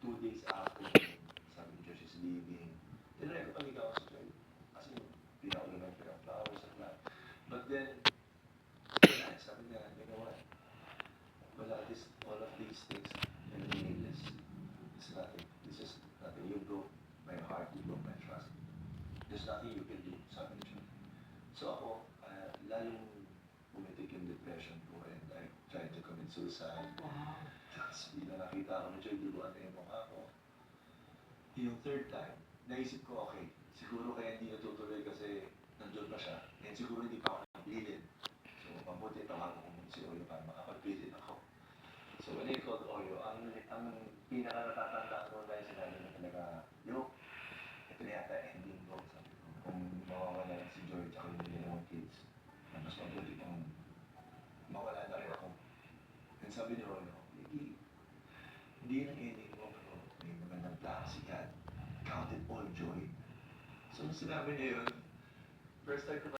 2 days after, sabi ni Josh is leaving. Tinry ko paligaw sa Joy. Kasi pinaulan ng flowers at lahat. But then, sabi niya, you know what? All of these things are meaningless. It's nothing. This is nothing. You broke my heart. You broke my trust. There's nothing you can do, sabi ni Joy. So ako, lalong pumitik yung depression ko and I tried to commit suicide. Tapos bila nakita ko ni Joy, duguan na yung mukha ko. Yung third time, naisip ko, okay, siguro kaya hindi natutuloy kasi nandun pa siya. And siguro hindi pa ako nag-bleeded. So, mabuti tawagan ko muna si Oyo para makapag-bleeded ako. So, when I called Oyo, ang pinaka-natatandaan ko dahil sinabi na talaga, yo, ito na yata ending ko. Sabi ko, kung mawawala lang si Joy at yung dalawang kids, na mas mabuti pang mawala na rin ako. And sabi ni Oyo, hindi lang ending mo, pero may magandang plano si God. Count it all joy. So, nung sinabi niya yun, first time ko